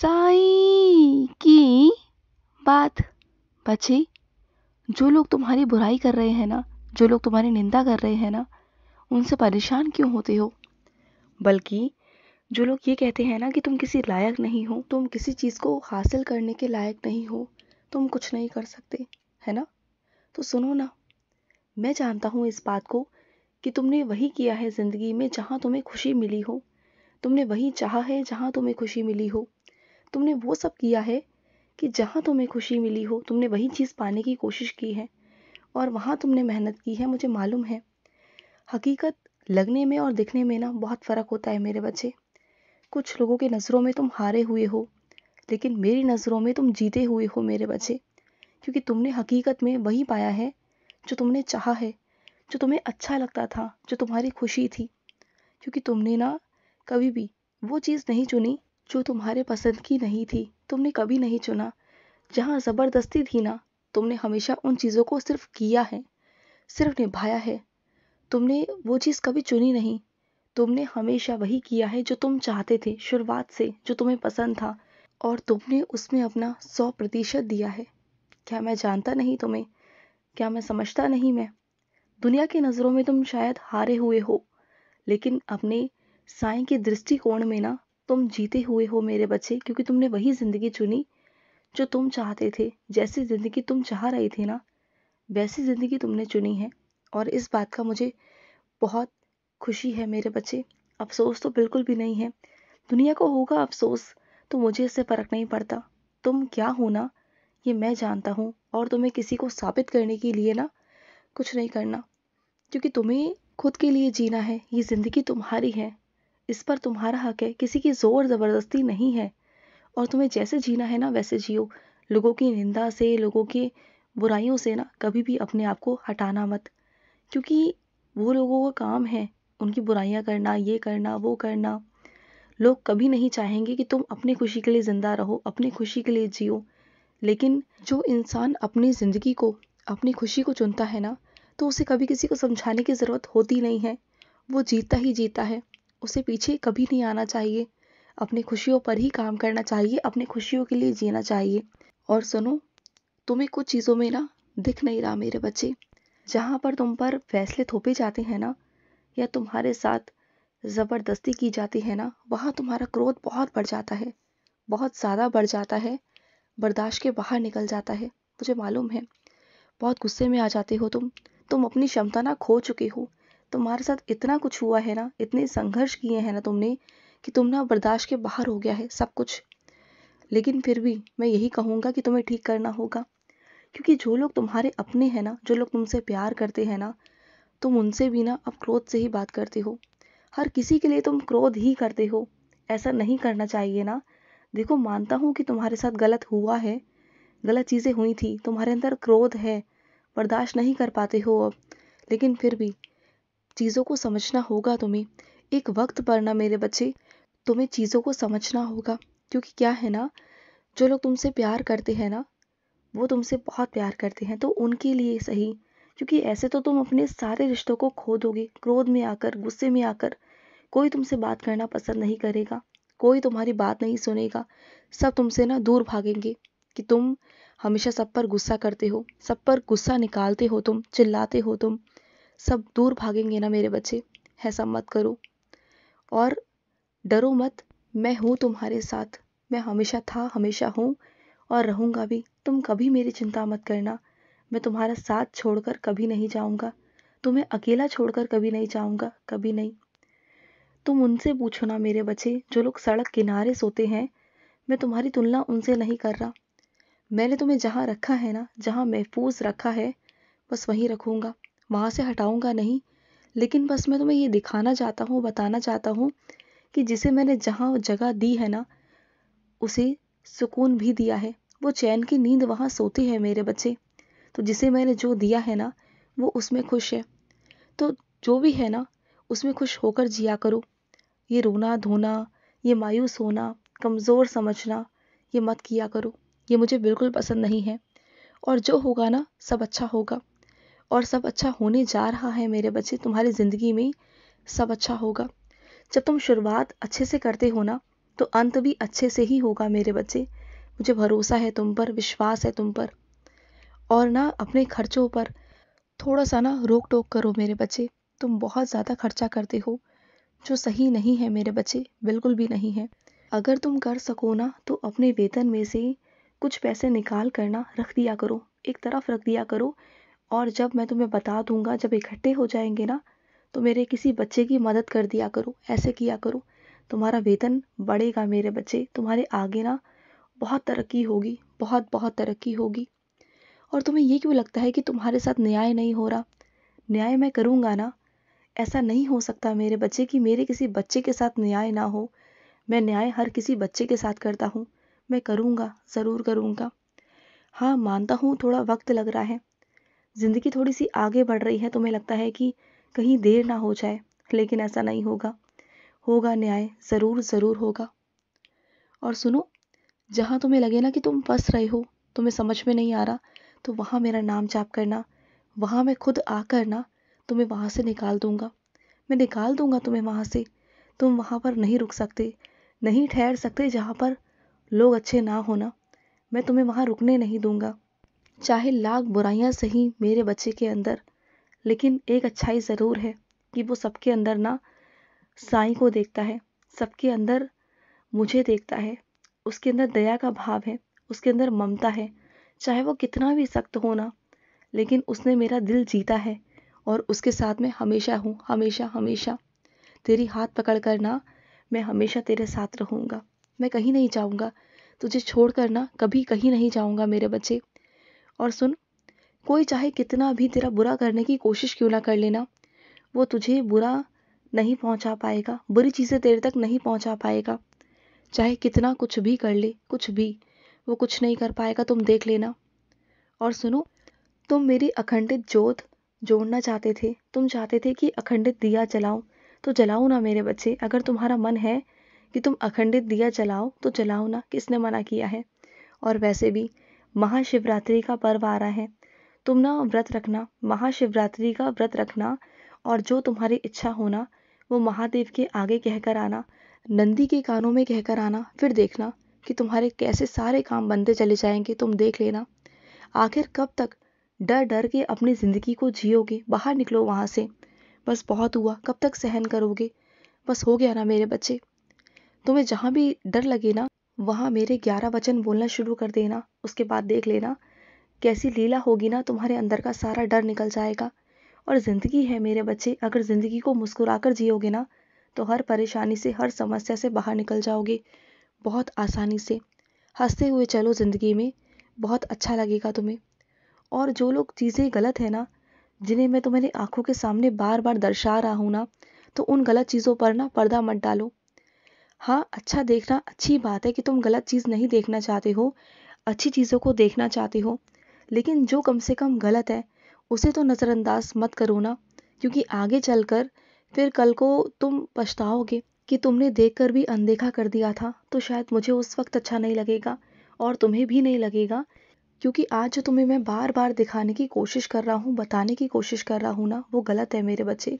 साईं की बात। बच्चे, जो लोग तुम्हारी बुराई कर रहे हैं ना, जो लोग तुम्हारी निंदा कर रहे हैं ना, उनसे परेशान क्यों होते हो? बल्कि जो लोग ये कहते हैं ना कि तुम किसी लायक नहीं हो, तुम किसी चीज़ को हासिल करने के लायक नहीं हो, तुम कुछ नहीं कर सकते, है ना? तो सुनो ना, मैं जानता हूँ इस बात को कि तुमने वही किया है ज़िंदगी में जहाँ तुम्हें खुशी मिली हो। तुमने वही चाहा है जहाँ तुम्हें खुशी मिली हो। तुमने वो सब किया है कि जहाँ तुम्हें खुशी मिली हो, तुमने वही चीज़ पाने की कोशिश की है और वहाँ तुमने मेहनत की है, मुझे मालूम है। हकीकत लगने में और दिखने में ना बहुत फ़र्क होता है मेरे बच्चे। कुछ लोगों की नज़रों में तुम हारे हुए हो, लेकिन मेरी नज़रों में तुम जीते हुए हो मेरे बच्चे, क्योंकि तुमने हकीकत में वही पाया है जो तुमने चाहा है, जो तुम्हें अच्छा लगता था, जो तुम्हारी खुशी थी। क्योंकि तुमने ना कभी भी वो चीज़ नहीं चुनी जो तुम्हारे पसंद की नहीं थी। तुमने कभी नहीं चुना जहाँ ज़बरदस्ती थी ना, तुमने हमेशा उन चीज़ों को सिर्फ किया है, सिर्फ निभाया है। तुमने वो चीज़ कभी चुनी नहीं। तुमने हमेशा वही किया है जो तुम चाहते थे शुरुआत से, जो तुम्हें पसंद था, और तुमने उसमें अपना 100% दिया है। क्या मैं जानता नहीं तुम्हें? क्या मैं समझता नहीं मैं? दुनिया की नज़रों में तुम शायद हारे हुए हो, लेकिन अपने साईं के दृष्टिकोण में ना तुम जीते हुए हो मेरे बच्चे, क्योंकि तुमने वही ज़िंदगी चुनी जो तुम चाहते थे। जैसी ज़िंदगी तुम चाह रहे थे ना, वैसी ज़िंदगी तुमने चुनी है, और इस बात का मुझे बहुत खुशी है मेरे बच्चे। अफ़सोस तो बिल्कुल भी नहीं है। दुनिया को होगा अफ़सोस, तो मुझे इससे फ़र्क नहीं पड़ता। तुम क्या हो ना, ये मैं जानता हूँ, और तुम्हें किसी को साबित करने के लिए ना कुछ नहीं करना, क्योंकि तुम्हें खुद के लिए जीना है। ये ज़िंदगी तुम्हारी है, इस पर तुम्हारा हक है, किसी की ज़ोर ज़बरदस्ती नहीं है। और तुम्हें जैसे जीना है ना वैसे जियो। लोगों की निंदा से, लोगों की बुराइयों से ना कभी भी अपने आप को हटाना मत, क्योंकि वो लोगों का काम है उनकी बुराइयां करना, ये करना, वो करना। लोग कभी नहीं चाहेंगे कि तुम अपनी खुशी के लिए ज़िंदा रहो, अपनी खुशी के लिए जियो। लेकिन जो इंसान अपनी ज़िंदगी को, अपनी खुशी को चुनता है ना, तो उसे कभी किसी को समझाने की ज़रूरत होती नहीं है। वो जीता ही जीता है। उसे पीछे कभी नहीं आना चाहिए। अपनी खुशियों पर ही काम करना चाहिए, अपनी खुशियों के लिए जीना चाहिए। और सुनो, तुम्हें कुछ चीज़ों में ना दिख नहीं रहा मेरे बच्चे। जहाँ पर तुम पर फैसले थोपे जाते हैं ना, या तुम्हारे साथ ज़बरदस्ती की जाती है ना, वहाँ तुम्हारा क्रोध बहुत बढ़ जाता है, बहुत ज़्यादा बढ़ जाता है, बर्दाश्त के बाहर निकल जाता है। मुझे मालूम है, बहुत गुस्से में आ जाते हो तुम अपनी क्षमता ना खो चुके हो। तुम्हारे साथ इतना कुछ हुआ है ना, इतने संघर्ष किए हैं ना तुमने, कि तुम ना बर्दाश्त के बाहर हो गया है सब कुछ। लेकिन फिर भी मैं यही कहूँगा कि तुम्हें ठीक करना होगा, क्योंकि जो लोग तुम्हारे अपने हैं ना, जो लोग तुमसे प्यार करते हैं ना, तुम उनसे भी ना अब क्रोध से ही बात करते हो। हर किसी के लिए तुम क्रोध ही करते हो। ऐसा नहीं करना चाहिए ना। देखो, मानता हूँ कि तुम्हारे साथ गलत हुआ है, गलत चीज़ें हुई थी, तुम्हारे अंदर क्रोध है, बर्दाश्त नहीं कर पाते हो अब, लेकिन फिर भी चीज़ों को समझना होगा तुम्हें। एक वक्त पर ना मेरे बच्चे, तुम्हें चीज़ों को समझना होगा, क्योंकि क्या है ना, जो लोग तुमसे प्यार करते हैं ना, वो तुमसे बहुत प्यार करते हैं, तो उनके लिए सही। क्योंकि ऐसे तो तुम अपने सारे रिश्तों को खो दोगे, क्रोध में आकर, गुस्से में आकर। कोई तुमसे बात करना पसंद नहीं करेगा, कोई तुम्हारी बात नहीं सुनेगा। सब तुमसे ना दूर भागेंगे कि तुम हमेशा सब पर गुस्सा करते हो, सब पर गुस्सा निकालते हो, तुम चिल्लाते हो, तुम सब दूर भागेंगे ना मेरे बच्चे। ऐसा मत करो, और डरो मत। मैं हूँ तुम्हारे साथ। मैं हमेशा था, हमेशा हूँ, और रहूँगा भी। तुम कभी मेरी चिंता मत करना। मैं तुम्हारा साथ छोड़कर कभी नहीं जाऊँगा, तुम्हें अकेला छोड़कर कभी नहीं जाऊँगा, कभी नहीं। तुम उनसे पूछो ना मेरे बच्चे, जो लोग सड़क किनारे सोते हैं। मैं तुम्हारी तुलना उनसे नहीं कर रहा। मैंने तुम्हें जहाँ रखा है ना, जहाँ महफूज रखा है, बस वहीं रखूँगा, वहाँ से हटाऊँगा नहीं। लेकिन बस मैं तुम्हें ये दिखाना चाहता हूँ, बताना चाहता हूँ कि जिसे मैंने जहाँ जगह दी है ना, उसे सुकून भी दिया है। वो चैन की नींद वहाँ सोती है मेरे बच्चे। तो जिसे मैंने जो दिया है ना, वो उसमें खुश है। तो जो भी है ना, उसमें खुश होकर जिया करो। ये रोना धोना, ये मायूस होना, कमज़ोर समझना, ये मत किया करो। ये मुझे बिल्कुल पसंद नहीं है। और जो होगा ना, सब अच्छा होगा, और सब अच्छा होने जा रहा है मेरे बच्चे। तुम्हारी ज़िंदगी में सब अच्छा होगा। जब तुम शुरुआत अच्छे से करते हो ना, तो अंत भी अच्छे से ही होगा मेरे बच्चे। मुझे भरोसा है तुम पर, विश्वास है तुम पर। और ना अपने खर्चों पर थोड़ा सा ना रोक टोक करो मेरे बच्चे। तुम बहुत ज़्यादा खर्चा करते हो, जो सही नहीं है मेरे बच्चे, बिल्कुल भी नहीं है। अगर तुम कर सको ना तो अपने वेतन में से कुछ पैसे निकाल कर ना रख दिया करो, एक तरफ रख दिया करो। और जब मैं तुम्हें बता दूंगा, जब इकट्ठे हो जाएंगे ना, तो मेरे किसी बच्चे की मदद कर दिया करो, ऐसे किया करो। तुम्हारा वेतन बढ़ेगा मेरे बच्चे, तुम्हारे आगे ना बहुत तरक्की होगी, बहुत बहुत तरक्की होगी। और तुम्हें ये क्यों लगता है कि तुम्हारे साथ न्याय नहीं हो रहा? न्याय मैं करूँगा ना। ऐसा नहीं हो सकता मेरे बच्चे कि मेरे किसी बच्चे के साथ न्याय ना हो। मैं न्याय हर किसी बच्चे के साथ करता हूँ। मैं करूँगा, ज़रूर करूँगा। हाँ, मानता हूँ थोड़ा वक्त लग रहा है, ज़िंदगी थोड़ी सी आगे बढ़ रही है, तुम्हें लगता है कि कहीं देर ना हो जाए, लेकिन ऐसा नहीं होगा। होगा न्याय, ज़रूर ज़रूर होगा। और सुनो, जहाँ तुम्हें लगे ना कि तुम फंस रहे हो, तुम्हें समझ में नहीं आ रहा, तो वहाँ मेरा नाम जाप करना। वहाँ मैं खुद आकर ना तुम्हें वहाँ से निकाल दूंगा। मैं निकाल दूंगा तुम्हें वहाँ से। तुम वहाँ पर नहीं रुक सकते, नहीं ठहर सकते जहाँ पर लोग अच्छे ना होना। मैं तुम्हें वहाँ रुकने नहीं दूंगा। चाहे लाख बुराइयां सही मेरे बच्चे के अंदर, लेकिन एक अच्छाई ज़रूर है कि वो सबके अंदर ना साईं को देखता है, सबके अंदर मुझे देखता है। उसके अंदर दया का भाव है, उसके अंदर ममता है। चाहे वो कितना भी सख्त हो ना, लेकिन उसने मेरा दिल जीता है। और उसके साथ मैं हमेशा हूँ, हमेशा हमेशा। तेरी हाथ पकड़ कर ना मैं हमेशा तेरे साथ रहूँगा। मैं कहीं नहीं जाऊँगा, तुझे छोड़कर ना कभी कहीं नहीं जाऊँगा मेरे बच्चे। और सुन, कोई चाहे कितना भी तेरा बुरा करने की कोशिश क्यों ना कर लेना, वो तुझे बुरा नहीं पहुंचा पाएगा, बुरी चीज़ें तेरे तक नहीं पहुंचा पाएगा। चाहे कितना कुछ भी कर ले, कुछ भी, वो कुछ नहीं कर पाएगा, तुम देख लेना। और सुनो, तुम मेरी अखंडित जोत जोड़ना चाहते थे, तुम चाहते थे कि अखंडित दिया जलाऊं, तो जलाओ ना मेरे बच्चे। अगर तुम्हारा मन है कि तुम अखंडित दिया जलाओ तो जलाओ ना, किसने मना किया है। और वैसे भी महाशिवरात्रि का पर्व आ रहा है, तुम ना व्रत रखना, महाशिवरात्रि का व्रत रखना। और जो तुम्हारी इच्छा होना वो महादेव के आगे कहकर आना, नंदी के कानों में कहकर आना। फिर देखना कि तुम्हारे कैसे सारे काम बनते चले जाएंगे, तुम देख लेना। आखिर कब तक डर डर के अपनी ज़िंदगी को जियोगे? बाहर निकलो वहाँ से। बस बहुत हुआ, कब तक सहन करोगे? बस हो गया ना मेरे बच्चे। तुम्हें जहाँ भी डर लगे ना, वहाँ मेरे 11 वचन बोलना शुरू कर देना। उसके बाद देख लेना कैसी लीला होगी ना, तुम्हारे अंदर का सारा डर निकल जाएगा। और ज़िंदगी है मेरे बच्चे, अगर ज़िंदगी को मुस्कुराकर जियोगे ना, तो हर परेशानी से, हर समस्या से बाहर निकल जाओगे बहुत आसानी से। हंसते हुए चलो ज़िंदगी में, बहुत अच्छा लगेगा तुम्हें। और जो लोग चीज़ें गलत है ना, जिन्हें मैं तुम्हारी आंखों के सामने बार बार दर्शा रहा हूँ ना, तो उन गलत चीज़ों पर ना पर्दा मत डालो। हाँ, अच्छा देखना अच्छी बात है कि तुम गलत चीज़ नहीं देखना चाहते हो, अच्छी चीज़ों को देखना चाहते हो। लेकिन जो कम से कम गलत है उसे तो नज़रअंदाज मत करो ना, क्योंकि आगे चलकर फिर कल को तुम पछताओगे कि तुमने देखकर भी अनदेखा कर दिया था। तो शायद मुझे उस वक्त अच्छा नहीं लगेगा और तुम्हें भी नहीं लगेगा, क्योंकि आज जो तुम्हें मैं बार बार दिखाने की कोशिश कर रहा हूँ, बताने की कोशिश कर रहा हूँ ना, वो गलत है मेरे बच्चे।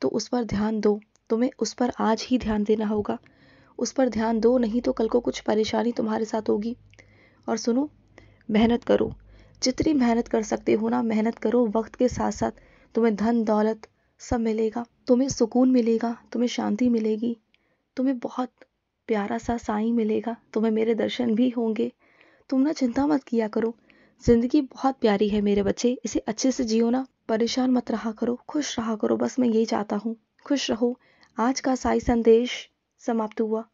तो उस पर ध्यान दो, तुम्हें उस पर आज ही ध्यान देना होगा। उस पर ध्यान दो, नहीं तो कल को कुछ परेशानी तुम्हारे साथ होगी। और सुनो, मेहनत करो, जितनी मेहनत कर सकते हो ना मेहनत करो। वक्त के साथ साथ तुम्हें धन दौलत सब मिलेगा, तुम्हें सुकून मिलेगा, तुम्हें शांति मिलेगी, तुम्हें बहुत प्यारा सा साईं मिलेगा, तुम्हें मेरे दर्शन भी होंगे। तुम ना चिंता मत किया करो, जिंदगी बहुत प्यारी है मेरे बच्चे, इसे अच्छे से जियो ना, परेशान मत रहा करो, खुश रहा करो। बस मैं यही चाहता हूँ, खुश रहो। आज का साई संदेश समाप्त हुआ।